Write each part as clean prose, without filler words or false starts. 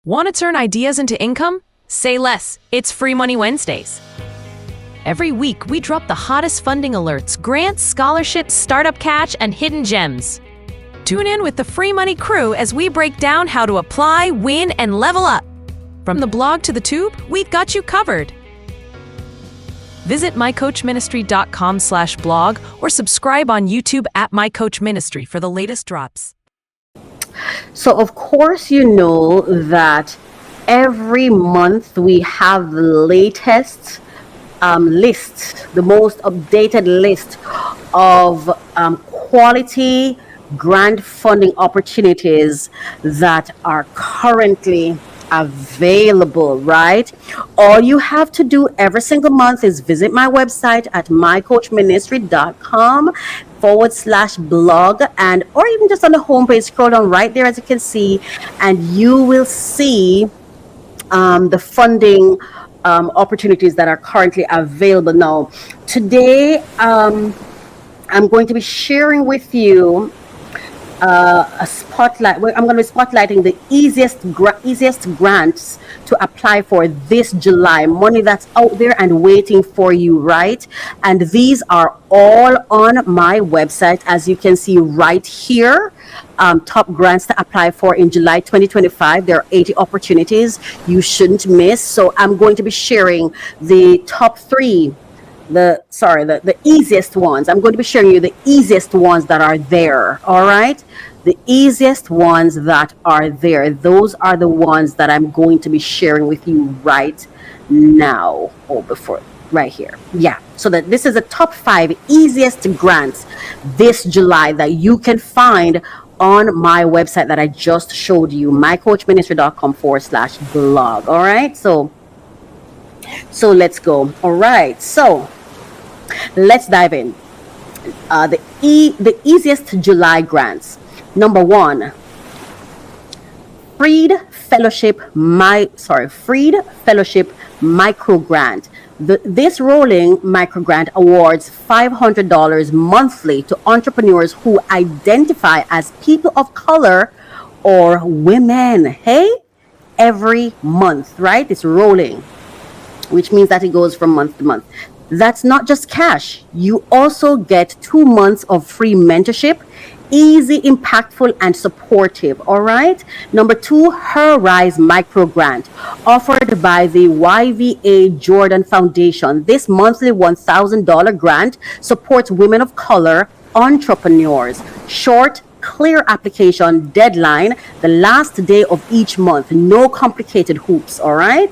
Want to turn ideas into income? Say less. It's Free Money Wednesdays. Every week, we drop the hottest funding alerts, grants, scholarships, startup catch, and hidden gems. Tune in with the Free Money crew as we break down how to apply, win, and level up. From the blog to the tube, we've got you covered. Visit mycoachministry.com/blog or subscribe on YouTube at mycoachministry for the latest drops. So, of course, you know that every month we have the latest list, the most updated list of quality grant funding opportunities that are currently available, right? All you have to do every single month is visit my website at mycoachministry.com/blog, and or even just on the homepage, scroll down right there as you can see, and you will see the funding opportunities that are currently available. Now, today I'm going to be sharing with you a spotlight. I'm going to be spotlighting the easiest grants to apply for this July. Money that's out there and waiting for you, right? And these are all on my website, as you can see right here. Top grants to apply for in July 2025. There are 80 opportunities you shouldn't miss. So I'm going to be sharing the top three. The easiest ones. I'm going to be sharing you the easiest ones that are there. All right, the easiest ones that are there. Those are the ones that I'm going to be sharing with you right now. Right here. Yeah. So that this is the top 5 easiest grants this July that you can find on my website that I just showed you, mycoachministry.com/blog. All right. So let's go. All right. So let's dive in. The easiest July grants. Number 1, Freed Fellowship Micro Grant. This rolling micro grant awards $500 monthly to entrepreneurs who identify as people of color or women. Hey, every month, right? It's rolling, which means that it goes from month to month. That's not just cash. You also get 2 months of free mentorship, easy, impactful, and supportive. All right. Number 2, Her Rise Micro Grant, offered by the YVA Jordan Foundation. This monthly $1,000 grant supports women of color entrepreneurs. Short, clear application deadline, the last day of each month. No complicated hoops. All right,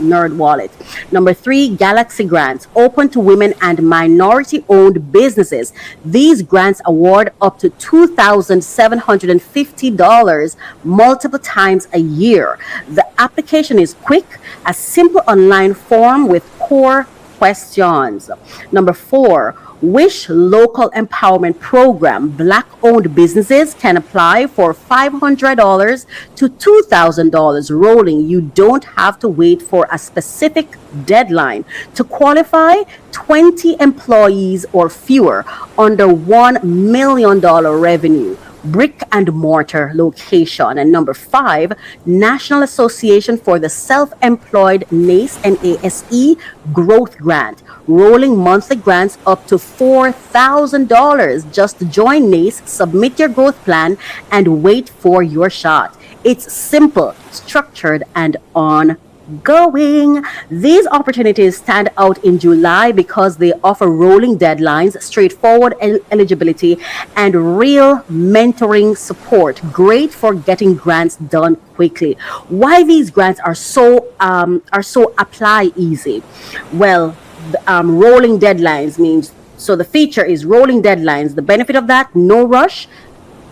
Nerd Wallet. Number 3, Galaxy Grants, open to women and minority owned businesses. These grants award up to $2,750 multiple times a year. The application is quick, a simple online form with core questions. Number 4, Wish Local Empowerment Program. Black-owned businesses can apply for $500 to $2,000 rolling. You don't have to wait for a specific deadline. To qualify, 20 employees or fewer, under $1 million revenue. Brick and mortar location. And number 5, National Association for the Self-Employed, NACE and ASE Growth Grant, rolling monthly grants up to $4,000. Just join NACE, submit your growth plan, and wait for your shot. It's simple, structured, and ongoing. These opportunities stand out in July because they offer rolling deadlines, straightforward eligibility, and real mentoring support. Great for getting grants done quickly. Why these grants are so apply easy? Well, rolling deadlines means, so the feature is rolling deadlines. The benefit of that, no rush,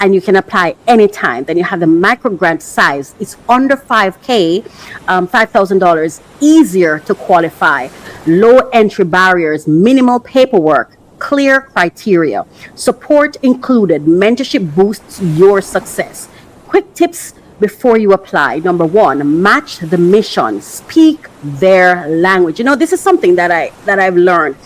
and you can apply anytime. Then you have the micro grant size. It's under $5,000, $5,000, easier to qualify. Low entry barriers, minimal paperwork, clear criteria. Support included. Mentorship boosts your success. Quick tips before you apply. Number 1, match the mission. Speak their language. You know, this is something that I've learned.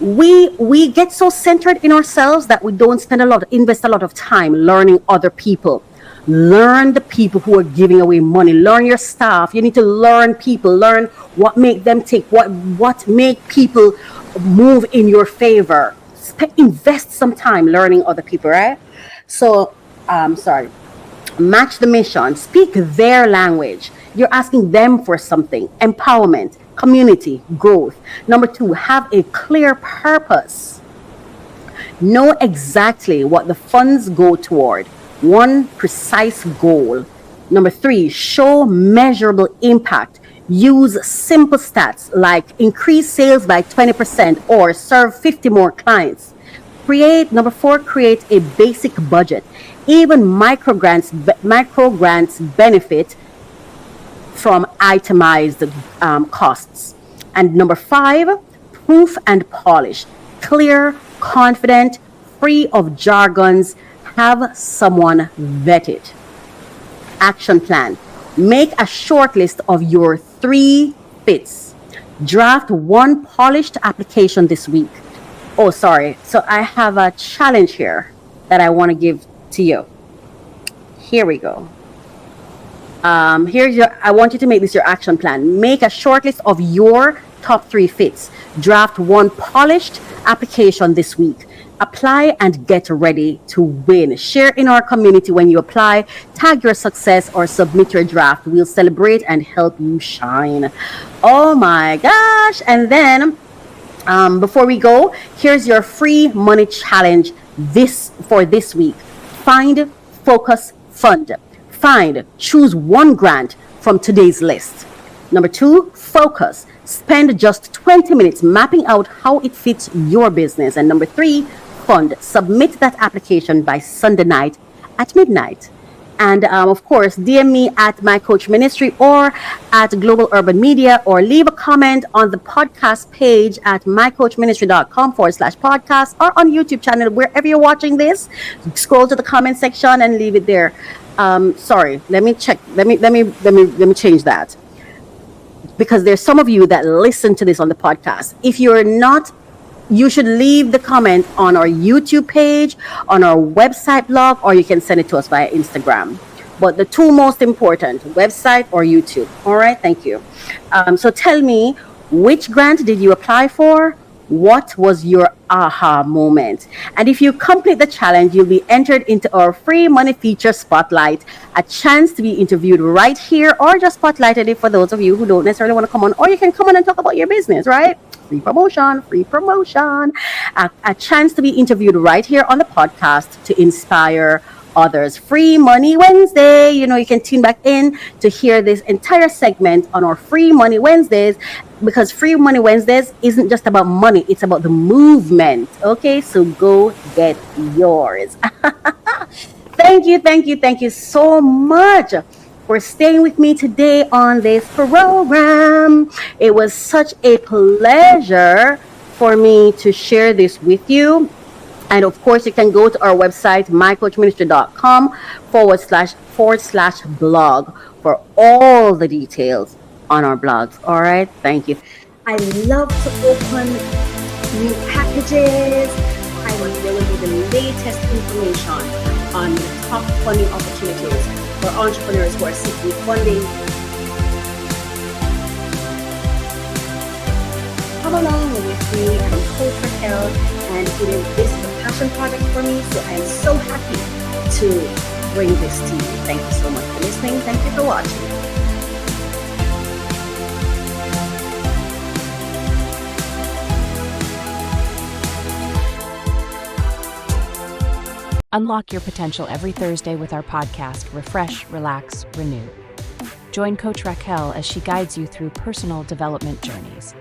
We get so centered in ourselves that we don't invest a lot of time learning other people. Learn the people who are giving away money. Learn your staff. You need to learn people. Learn what make them tick. What make people move in your favor. Invest some time learning other people, right? So, sorry. Match the mission. Speak their language. You're asking them for something. Empowerment, community, growth. Number two, have a clear purpose. Know exactly what the funds go toward. One precise goal. Number three, show measurable impact. Use simple stats like increase sales by 20% or serve 50 more clients. Number four, create a basic budget. Even micro grants benefit from itemized costs. And number five, proof and polish. Clear, confident, free of jargons. Have someone vet it. Action plan. Make a short list of your 3 fits. Draft one polished application this week. Oh, sorry. So I have a challenge here that I want to give to you. Here we go. I want you to make this your action plan. Make a short list of your top 3 fits. Draft one polished application this week. Apply and get ready to win. Share in our community when you apply. Tag your success or submit your draft. We'll celebrate and help you shine. Oh my gosh. And then before we go, here's your free money challenge for this week. Find, focus, fund. Choose one grant from today's list. Number 2, focus. Spend just 20 minutes mapping out how it fits your business. And number 3, fund. Submit that application by Sunday night at midnight. And of course, DM me at My Coach Ministry or at Global Urban Media, or leave a comment on the podcast page at mycoachministry.com/podcast, or on YouTube channel, wherever you're watching this. Scroll to the comment section and leave it there. Sorry, let me check. Let me change that, because there's some of you that listen to this on the podcast. If you're not, you should leave the comment on our YouTube page, on our website blog, or you can send it to us via Instagram. But the 2 most important, website or YouTube. All right, thank you. So tell me, which grant did you apply for? What was your aha moment? And if you complete the challenge, you'll be entered into our free money feature spotlight, a chance to be interviewed right here, or just spotlighted it for those of you who don't necessarily want to come on, or you can come on and talk about your business, right? Free promotion. A chance to be interviewed right here on the podcast to inspire others. Free Money Wednesday. You can tune back in to hear this entire segment on our Free Money Wednesdays, because Free Money Wednesdays isn't just about money, it's about the movement. Okay, so go get yours. Thank you so much for staying with me today on this program. It was such a pleasure for me to share this with you. And of course, you can go to our website, mycoachministry.com/blog for all the details on our blogs. All right. Thank you. I love to open new packages. I will give you the latest information on top funding opportunities for entrepreneurs who are seeking funding. Come along with me. I'm Coach Racquel, and this is a passion project for me, so I'm so happy to bring this to you. Thank you so much for listening. Thank you for watching. Unlock your potential every Thursday with our podcast, Refresh, Relax, Renew. Join Coach Racquel as she guides you through personal development journeys.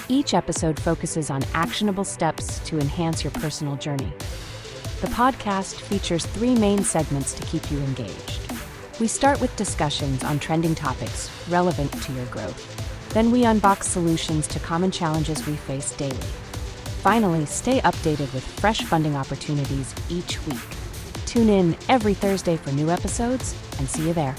Each episode focuses on actionable steps to enhance your personal journey. The podcast features 3 main segments to keep you engaged. We start with discussions on trending topics relevant to your growth. Then we unbox solutions to common challenges we face daily. Finally, stay updated with fresh funding opportunities each week. Tune in every Thursday for new episodes, and see you there.